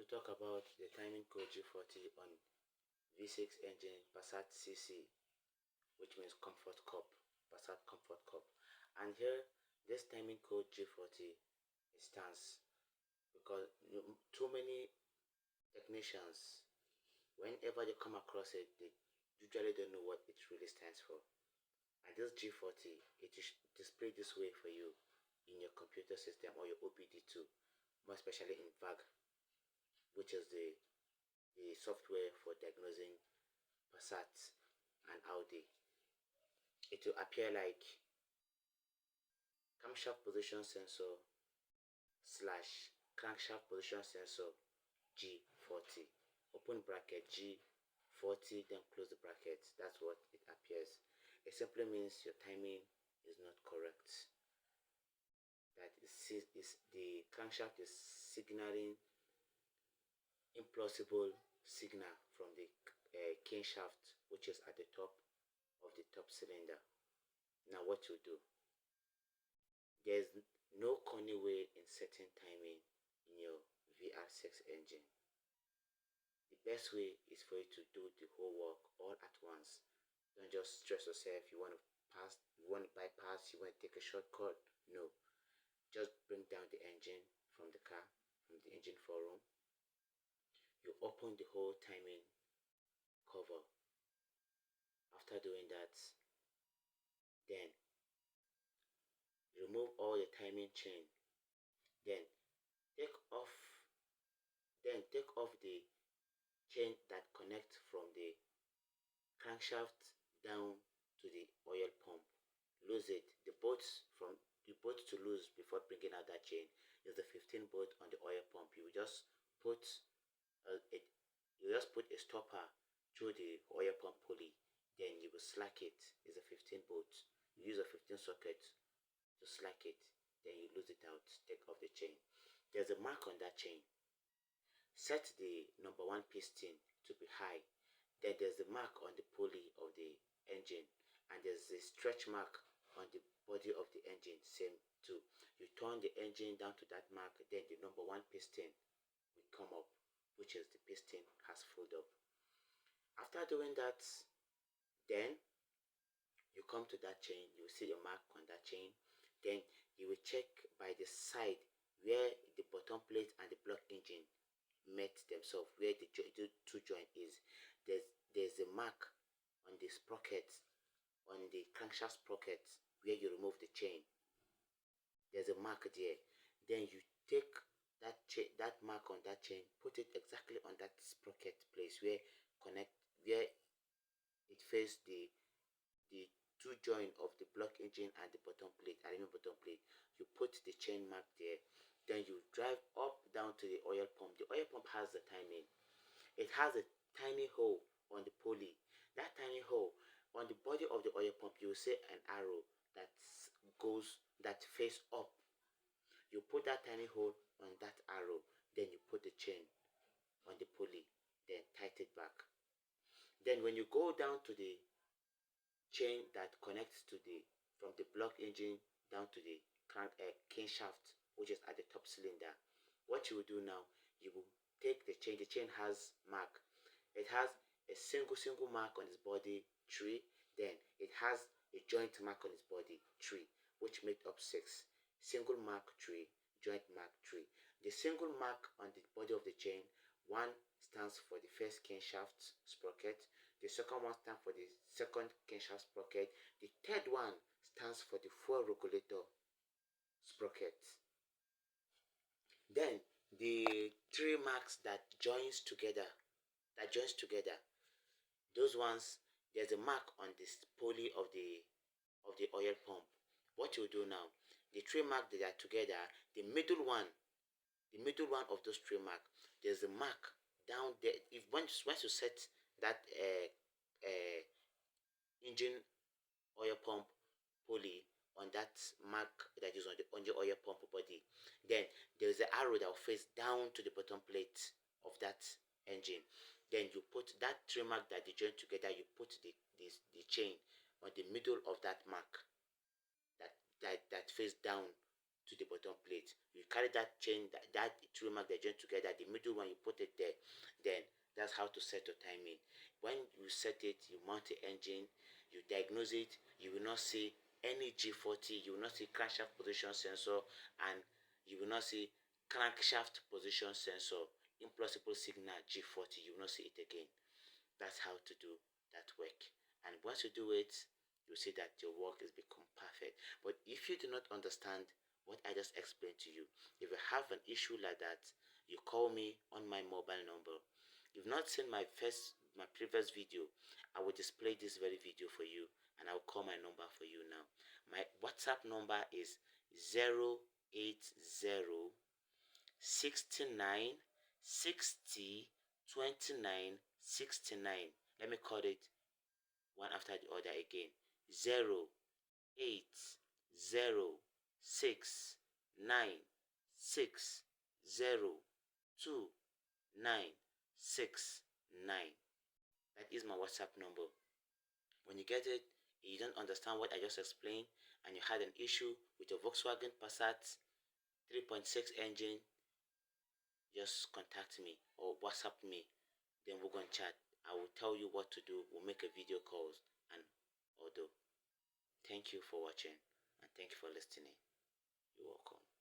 to talk about the timing code G40 on V6 engine Passat CC, which means Comfort Cup, Passat Comfort Cup. And here, this timing code G40 stands because too many technicians, whenever they come across it, they usually don't know what it really stands for. And this G40, it is displayed this way for you in your computer system or your OBD2, more especially in VAG, which is the software for diagnosing Passat and Audi. It will appear like camshaft position sensor / crankshaft position sensor G40, open bracket G40, then close the bracket. That's what it appears. It simply means your timing is not correct. That is the crankshaft is signaling implausible signal from the camshaft, which is at the top of the top cylinder. Now what you do, there's no corny way in setting timing in your VR6 engine. The best way is for you to do the whole work all at once. Don't just stress yourself. You want to pass, you want to bypass, you want to take a shortcut. No, just bring down the engine from the car, from the engine forum. You open the whole timing cover. After doing that, then remove all the timing chain. Then take off the chain that connects from the crankshaft down to the oil pump. Lose it. The bolt to lose before bringing out that chain is the 15 bolt on the oil pump. You just put a stopper through the oil pump pulley, then you will slack it. It's a 15 bolt. You use a 15 socket to slack it, then you lose it out, take off the chain. There's a mark on that chain. Set the number 1 piston to be high. Then there's the mark on the pulley of the engine, and there's a stretch mark on the body of the engine, same too. You turn the engine down to that mark, then the number 1 piston will come up, which is the piston has filled up. After doing that, then you come to that chain, you see the mark on that chain. Then you will check by the side where the bottom plate and the block engine met themselves, where the two joint is. There's a mark on the sprocket, on the crankshaft sprocket where you remove the chain. There's a mark there. Then you take that mark on that chain, put it exactly on that sprocket place where it faces the two joint of the block engine and the bottom plate, aluminum bottom plate. You put the chain mark there. Then you drive up down to the oil pump. The oil pump has the timing. It has a tiny hole on the pulley. That tiny hole on the body of the oil pump, you will see an arrow that face up. You put that tiny hole on that arrow, then you put the chain on the pulley, then tighten it back. Then when you go down to the chain that connects to from the block engine down to the camshaft, which is at the top cylinder, what you will do now, you will take the chain. The chain has mark. It has a single mark on its body, 3. Then it has a joint mark on its body, 3, which make up 6. Single mark 3, joint mark 3. The single mark on the body of the chain, 1 stands for the first camshaft sprocket. The second one stands for the second camshaft sprocket. The third one stands for the fuel regulator sprocket. Then the 3 marks that joins together, those ones, there's a mark on this pulley of the oil pump. What you do now, the 3 marks that are together, the middle one of those 3 marks, there's a mark down there. If once you set that engine oil pump pulley on that mark that is on the oil pump body, then there's an arrow that will face down to the bottom plate of that engine. Then you put that 3 mark that they join together, you put the chain on the middle of that mark that face down to the bottom plate. You carry that chain, that three mark they join together, the middle one you put it there. Then that's how to set your timing. When you set it, you mount the engine, you diagnose it, you will not see any G40, you will not see crankshaft position sensor, and you will not see crankshaft position sensor, impossible signal G40, you will not see it again. That's how to do that work. And once you do it, you see that your work has become perfect. But if you do not understand what I just explained to you, if you have an issue like that, you call me on my mobile number. If you've not seen my previous video, I will display this very video for you, and I'll call my number for you now. My WhatsApp number is 080 69 60 29 69. Let me call it one after the other again. 08069602969. That is my WhatsApp number. When you get it, you don't understand what I just explained, and you had an issue with your Volkswagen Passat 3.6 engine, just contact me or WhatsApp me. Then we're going to chat. I will tell you what to do. We'll make a video calls and audio. Thank you for watching, and thank you for listening. You're welcome.